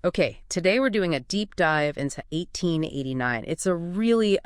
Okay, today we're doing a deep dive into 1889. It's a really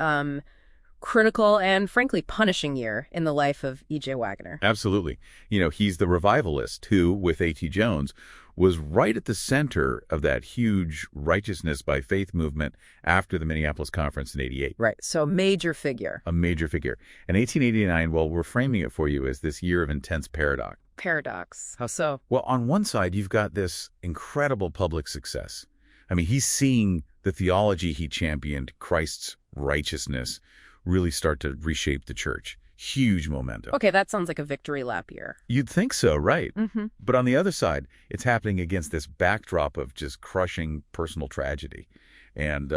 critical and frankly punishing year in the life of E.J. Waggoner. Absolutely. He's the revivalist who, with A.T. Jones, was right at the center of that huge righteousness by faith movement after the Minneapolis conference in '88. Right, so a major figure. A major figure. And 1889, well, we're framing it for you as this year of intense paradox. Paradox. How so? Well, on one side, you've got this incredible public success. I mean, he's seeing the theology he championed, Christ's righteousness, really start to reshape the church. Huge momentum. Okay, that sounds like a victory lap year. You'd think so, right? Mm-hmm. But on the other side, it's happening against this backdrop of just crushing personal tragedy and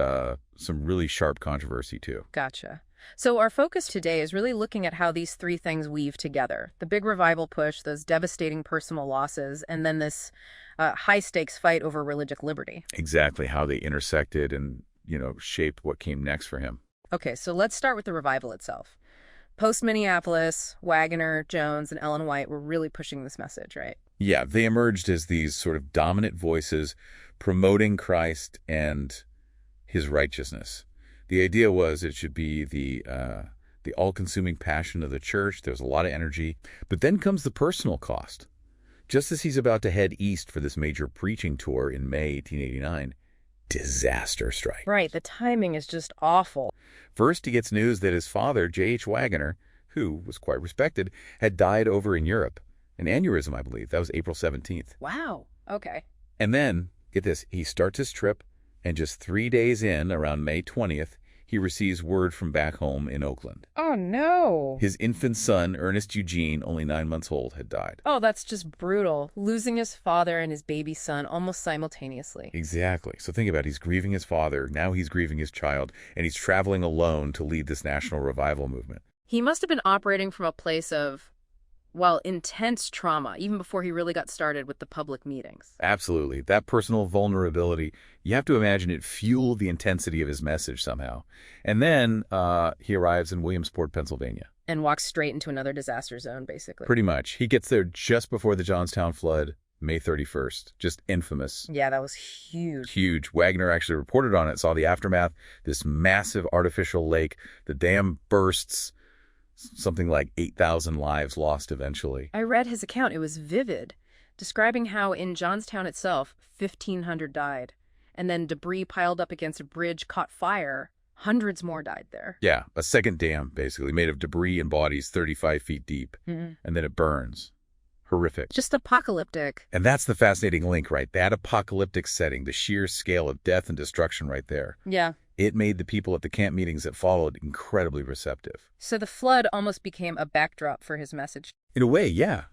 some really sharp controversy, too. Gotcha. So our focus today is really looking at how these three things weave together. The big revival push, those devastating personal losses, and then this high-stakes fight over religious liberty. Exactly, how they intersected and, shaped what came next for him. Okay, so let's start with the revival itself. Post-Minneapolis, Waggoner, Jones, and Ellen White were really pushing this message, right? Yeah, they emerged as these sort of dominant voices promoting Christ and his righteousness. The idea was it should be the all-consuming passion of the church. There's a lot of energy. But then comes the personal cost. Just as he's about to head east for this major preaching tour in May 1889, disaster strikes. Right, the timing is just awful. First, he gets news that his father, J.H. Waggoner, who was quite respected, had died over in Europe. An aneurysm, I believe. That was April 17th. Wow, okay. And then, get this, he starts his trip, and just 3 days in, around May 20th, he receives word from back home in Oakland. Oh, no. His infant son, Ernest Eugene, only 9 months old, had died. Oh, that's just brutal. Losing his father and his baby son almost simultaneously. Exactly. So think about it. He's grieving his father, now he's grieving his child, and he's traveling alone to lead this national revival movement. He must have been operating from a place of, well, intense trauma, even before he really got started with the public meetings. Absolutely. That personal vulnerability, you have to imagine it fueled the intensity of his message somehow. And then he arrives in Williamsport, Pennsylvania. And walks straight into another disaster zone, basically. Pretty much. He gets there just before the Johnstown flood, May 31st. Just infamous. Yeah, that was huge. Huge. Waggoner actually reported on it, saw the aftermath, this massive artificial lake. The dam bursts. Something like 8,000 lives lost eventually. I read his account. It was vivid, describing how in Johnstown itself, 1,500 died. And then debris piled up against a bridge caught fire. Hundreds more died there. Yeah, a second dam, basically, made of debris and bodies 35 feet deep. Mm-hmm. And then it burns. Horrific. Just apocalyptic. And that's the fascinating link, right? That apocalyptic setting, the sheer scale of death and destruction right there. Yeah. It made the people at the camp meetings that followed incredibly receptive. So the flood almost became a backdrop for his message. In a way, yeah.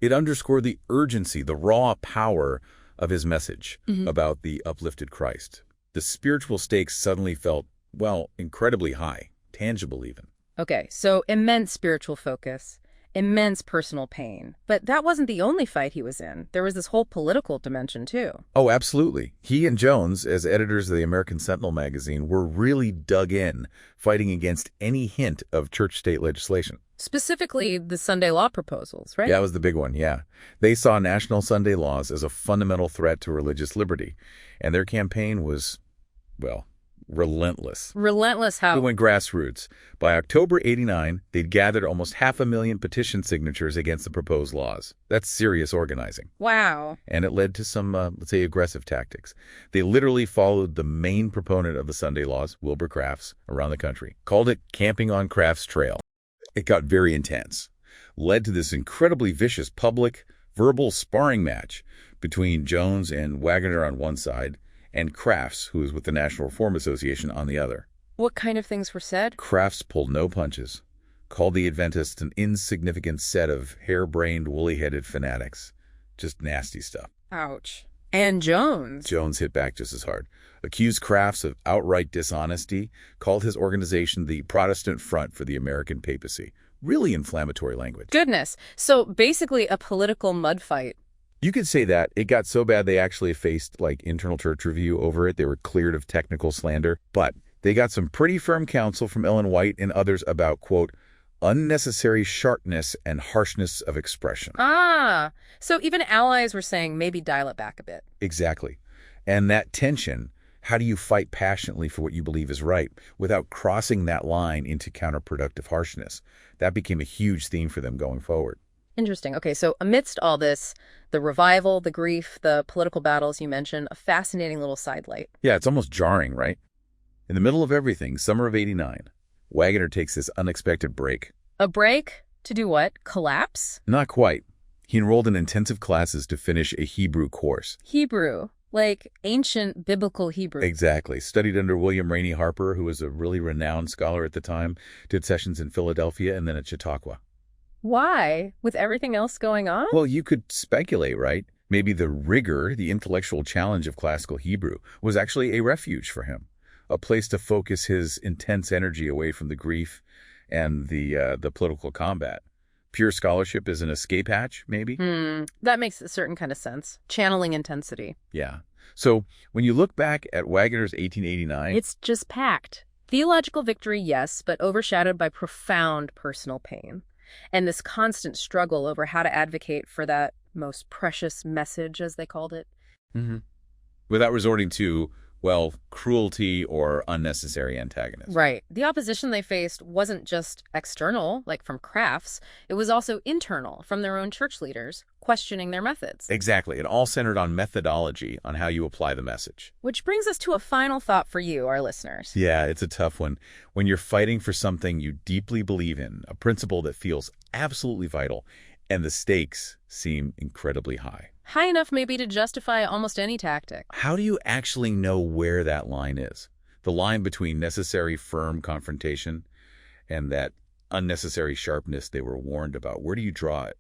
It underscored the urgency, the raw power of his message about the uplifted Christ. The spiritual stakes suddenly felt, well, incredibly high, tangible even. Okay, so immense spiritual focus, immense personal pain. But that wasn't the only fight he was in. There was this whole political dimension, too. Oh, absolutely. He and Jones, as editors of the American Sentinel magazine, were really dug in, fighting against any hint of church-state legislation. Specifically, the Sunday law proposals, right? Yeah, that was the big one, yeah. They saw national Sunday laws as a fundamental threat to religious liberty, and their campaign was, well, relentless. Relentless how? It went grassroots. By October '89, they'd gathered almost 500,000 petition signatures against the proposed laws. That's serious organizing. Wow. And it led to some, let's say, aggressive tactics. They literally followed the main proponent of the Sunday laws, Wilber Crafts, around the country. Called it Camping on Crafts Trail. It got very intense. Led to this incredibly vicious public, verbal sparring match between Jones and Waggoner on one side, and Crafts, who was with the National Reform Association, on the other. What kind of things were said? Crafts pulled no punches, called the Adventists an insignificant set of harebrained, woolly-headed fanatics. Just nasty stuff. Ouch. And Jones. Jones hit back just as hard. Accused Crafts of outright dishonesty, called his organization the Protestant Front for the American Papacy. Really inflammatory language. Goodness. So basically a political mud fight. You could say that. It got so bad they actually faced, internal church review over it. They were cleared of technical slander. But they got some pretty firm counsel from Ellen White and others about, quote, unnecessary sharpness and harshness of expression. Ah, so even allies were saying maybe dial it back a bit. Exactly. And that tension, how do you fight passionately for what you believe is right without crossing that line into counterproductive harshness? That became a huge theme for them going forward. Interesting. Okay, so amidst all this, the revival, the grief, the political battles you mentioned, a fascinating little sidelight. Yeah, it's almost jarring, right? In the middle of everything, summer of '89, Waggoner takes this unexpected break. A break? To do what? Collapse? Not quite. He enrolled in intensive classes to finish a Hebrew course. Hebrew. Like ancient biblical Hebrew. Exactly. Studied under William Rainey Harper, who was a really renowned scholar at the time, did sessions in Philadelphia and then at Chautauqua. Why? With everything else going on? Well, you could speculate, right? Maybe the rigor, the intellectual challenge of classical Hebrew was actually a refuge for him, a place to focus his intense energy away from the grief and the political combat. Pure scholarship is an escape hatch, maybe? That makes a certain kind of sense. Channeling intensity. Yeah. So when you look back at Waggoner's 1889... It's just packed. Theological victory, yes, but overshadowed by profound personal pain. And this constant struggle over how to advocate for that most precious message, as they called it. Without resorting to, well, cruelty or unnecessary antagonism. Right. The opposition they faced wasn't just external, like from Crafts. It was also internal, from their own church leaders, questioning their methods. Exactly. It all centered on methodology, on how you apply the message. Which brings us to a final thought for you, our listeners. Yeah, it's a tough one. When you're fighting for something you deeply believe in, a principle that feels absolutely vital, and the stakes seem incredibly high. High enough maybe to justify almost any tactic. How do you actually know where that line is? The line between necessary firm confrontation and that unnecessary sharpness they were warned about. Where do you draw it?